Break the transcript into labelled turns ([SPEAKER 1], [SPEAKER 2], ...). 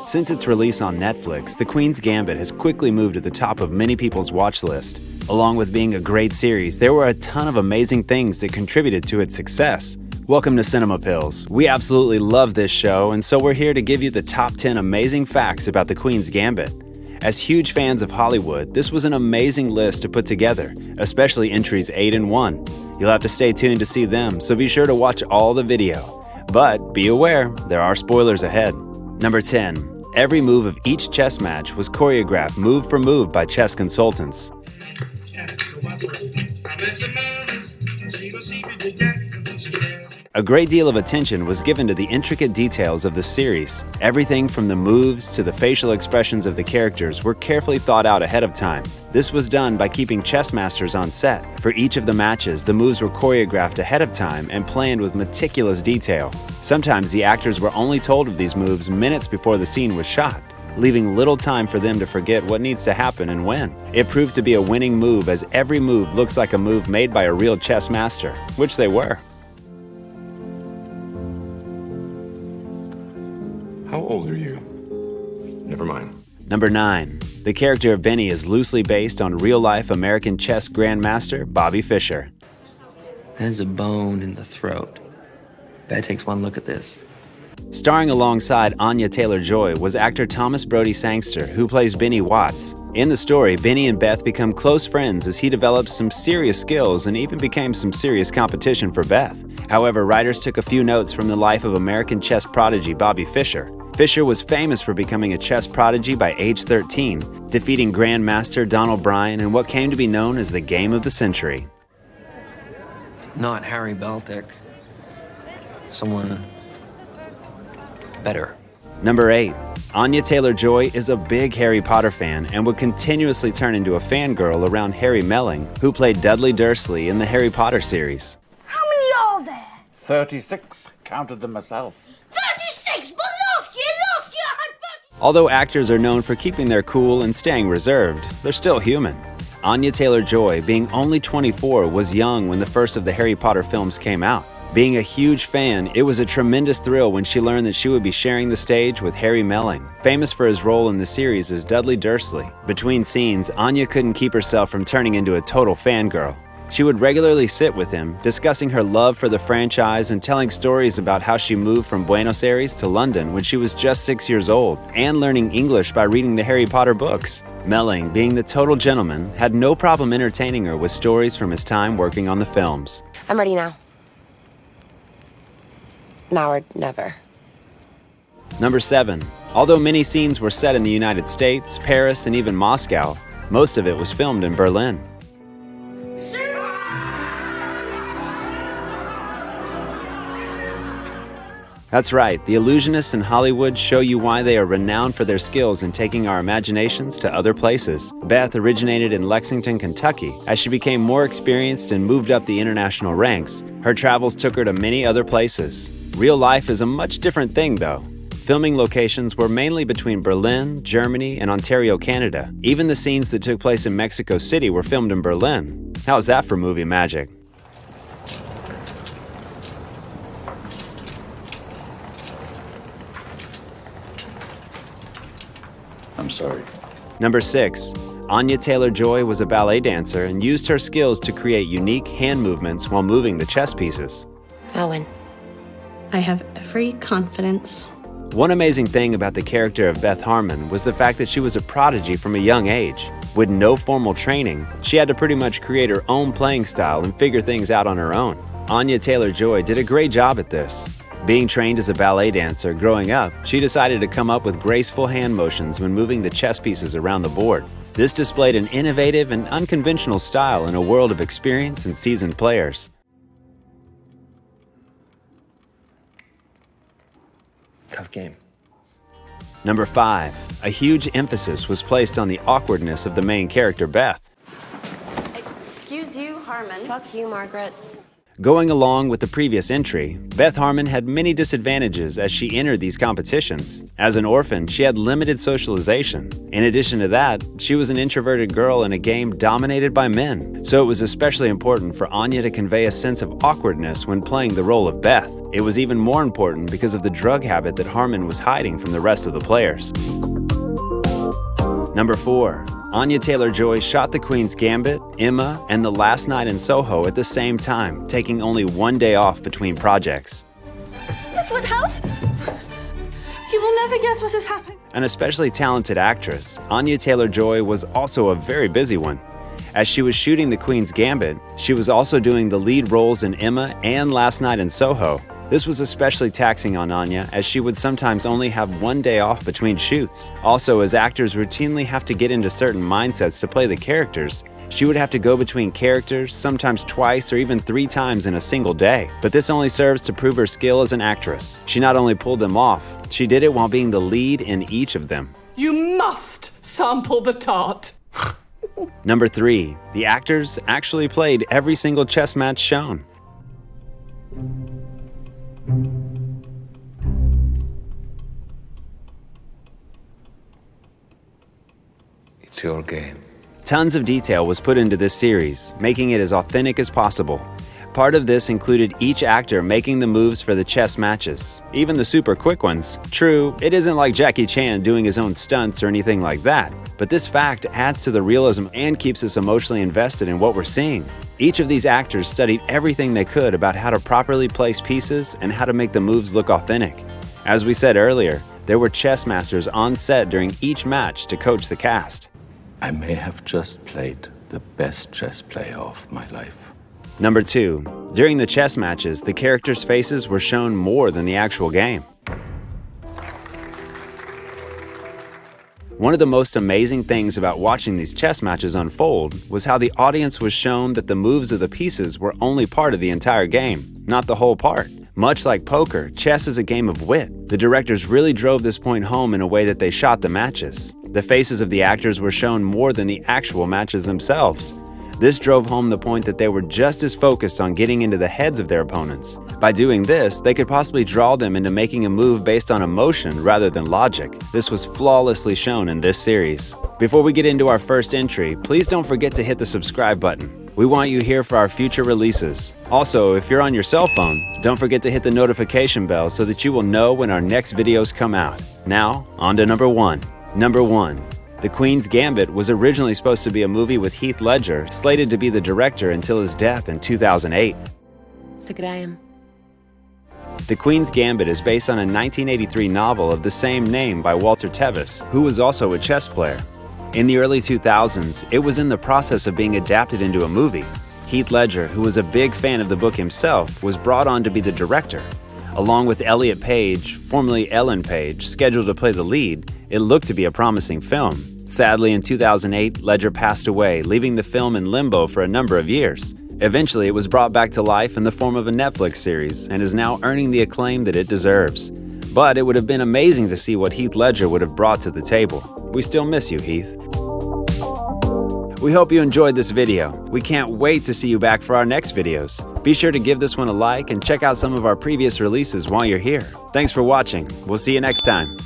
[SPEAKER 1] Since its release on Netflix, The Queen's Gambit has quickly moved to the top of many people's watch list. Along with being a great series, there were a ton of amazing things that contributed to its success. Welcome to Cinema Pills. We absolutely love this show, and so we're here to give you the top 10 amazing facts about The Queen's Gambit. As huge fans of Hollywood, this was an amazing list to put together, especially entries 8 and 1. You'll have to stay tuned to see them, so be sure to watch all the video. But be aware, there are spoilers ahead. Number 10. Every move of each chess match was choreographed move for move by chess consultants. A great deal of attention was given to the intricate details of the series. Everything from the moves to the facial expressions of the characters were carefully thought out ahead of time. This was done by keeping chess masters on set. For each of the matches, the moves were choreographed ahead of time and planned with meticulous detail. Sometimes the actors were only told of these moves minutes before the scene was shot, leaving little time for them to forget what needs to happen and when. It proved to be a winning move, as every move looks like a move made by a real chess master, which they were.
[SPEAKER 2] How old are you? Never mind.
[SPEAKER 1] Number 9. The character of Benny is loosely based on real-life American chess grandmaster Bobby Fischer.
[SPEAKER 3] There's a bone in the throat. Guy takes one look at this.
[SPEAKER 1] Starring alongside Anya Taylor-Joy was actor Thomas Brody Sangster, who plays Benny Watts. In the story, Benny and Beth become close friends as he develops some serious skills and even became some serious competition for Beth. However, writers took a few notes from the life of American chess prodigy Bobby Fischer. Fischer was famous for becoming a chess prodigy by age 13, defeating Grandmaster Donald Bryan in what came to be known as the Game of the Century.
[SPEAKER 3] Not Harry Beltic. Someone better.
[SPEAKER 1] Number 8. Anya Taylor-Joy is a big Harry Potter fan and would continuously turn into a fangirl around Harry Melling, who played Dudley Dursley in the Harry Potter series.
[SPEAKER 4] How many are there?
[SPEAKER 5] 36. Counted them myself.
[SPEAKER 4] 36, but last year I had 30.
[SPEAKER 1] Although actors are known for keeping their cool and staying reserved, they're still human. Anya Taylor-Joy, being only 24, was young when the first of the Harry Potter films came out. Being a huge fan, it was a tremendous thrill when she learned that she would be sharing the stage with Harry Melling, famous for his role in the series as Dudley Dursley. Between scenes, Anya couldn't keep herself from turning into a total fangirl. She would regularly sit with him, discussing her love for the franchise and telling stories about how she moved from Buenos Aires to London when she was just 6 years old, and learning English by reading the Harry Potter books. Melling, being the total gentleman, had no problem entertaining her with stories from his time working on the films.
[SPEAKER 6] I'm ready now. Now or never.
[SPEAKER 1] Number 7. Although many scenes were set in the United States, Paris, and even Moscow, most of it was filmed in Berlin. That's right, the illusionists in Hollywood show you why they are renowned for their skills in taking our imaginations to other places. Beth originated in Lexington, Kentucky. As she became more experienced and moved up the international ranks, her travels took her to many other places. Real life is a much different thing, though. Filming locations were mainly between Berlin, Germany, and Ontario, Canada. Even the scenes that took place in Mexico City were filmed in Berlin. How's that for movie magic?
[SPEAKER 5] I'm sorry.
[SPEAKER 1] Number 6. Anya Taylor-Joy was a ballet dancer and used her skills to create unique hand movements while moving the chess pieces.
[SPEAKER 6] Owen.
[SPEAKER 7] I have every confidence.
[SPEAKER 1] One amazing thing about the character of Beth Harmon was the fact that she was a prodigy from a young age. With no formal training, she had to pretty much create her own playing style and figure things out on her own. Anya Taylor-Joy did a great job at this. Being trained as a ballet dancer growing up, she decided to come up with graceful hand motions when moving the chess pieces around the board. This displayed an innovative and unconventional style in a world of experience and seasoned players.
[SPEAKER 3] Tough game.
[SPEAKER 1] Number 5. A huge emphasis was placed on the awkwardness of the main character, Beth.
[SPEAKER 6] Excuse you, Harmon. Fuck you, Margaret.
[SPEAKER 1] Going along with the previous entry, Beth Harmon had many disadvantages as she entered these competitions. As an orphan, she had limited socialization. In addition to that, she was an introverted girl in a game dominated by men, so it was especially important for Anya to convey a sense of awkwardness when playing the role of Beth. It was even more important because of the drug habit that Harmon was hiding from the rest of the players. Number 4. Anya Taylor-Joy shot The Queen's Gambit, Emma, and The Last Night in Soho at the same time, taking only one day off between projects.
[SPEAKER 8] Miss Woodhouse? You will never guess what has happened.
[SPEAKER 1] An especially talented actress, Anya Taylor-Joy was also a very busy one. As she was shooting The Queen's Gambit, she was also doing the lead roles in Emma and Last Night in Soho. This was especially taxing on Anya, as she would sometimes only have one day off between shoots. Also, as actors routinely have to get into certain mindsets to play the characters, she would have to go between characters sometimes twice or even 3 times in a single day. But this only serves to prove her skill as an actress. She not only pulled them off, she did it while being the lead in each of them.
[SPEAKER 8] You must sample the tart.
[SPEAKER 1] Number 3. The actors actually played every single chess match shown.
[SPEAKER 3] It's your game.
[SPEAKER 1] Tons of detail was put into this series, making it as authentic as possible. Part of this included each actor making the moves for the chess matches, even the super quick ones. True, it isn't like Jackie Chan doing his own stunts or anything like that, but this fact adds to the realism and keeps us emotionally invested in what we're seeing. Each of these actors studied everything they could about how to properly place pieces and how to make the moves look authentic. As we said earlier, there were chess masters on set during each match to coach the cast.
[SPEAKER 5] I may have just played the best chess player of my life.
[SPEAKER 1] Number 2. During the chess matches, the characters' faces were shown more than the actual game. One of the most amazing things about watching these chess matches unfold was how the audience was shown that the moves of the pieces were only part of the entire game, not the whole part. Much like poker, chess is a game of wit. The directors really drove this point home in a way that they shot the matches. The faces of the actors were shown more than the actual matches themselves. This drove home the point that they were just as focused on getting into the heads of their opponents. By doing this, they could possibly draw them into making a move based on emotion rather than logic. This was flawlessly shown in this series. Before we get into our first entry, please don't forget to hit the subscribe button. We want you here for our future releases. Also, if you're on your cell phone, don't forget to hit the notification bell so that you will know when our next videos come out. Now, on to number 1. Number 1. The Queen's Gambit was originally supposed to be a movie with Heath Ledger, slated to be the director until his death in 2008.
[SPEAKER 6] Så Graham.
[SPEAKER 1] The Queen's Gambit is based on a 1983 novel of the same name by Walter Tevis, who was also a chess player. In the early 2000s, it was in the process of being adapted into a movie. Heath Ledger, who was a big fan of the book himself, was brought on to be the director. Along with Elliot Page, formerly Ellen Page, scheduled to play the lead, it looked to be a promising film. Sadly, in 2008, Ledger passed away, leaving the film in limbo for a number of years. Eventually, it was brought back to life in the form of a Netflix series and is now earning the acclaim that it deserves. But it would have been amazing to see what Heath Ledger would have brought to the table. We still miss you, Heath. We hope you enjoyed this video. We can't wait to see you back for our next videos. Be sure to give this one a like and check out some of our previous releases while you're here. Thanks for watching. We'll see you next time.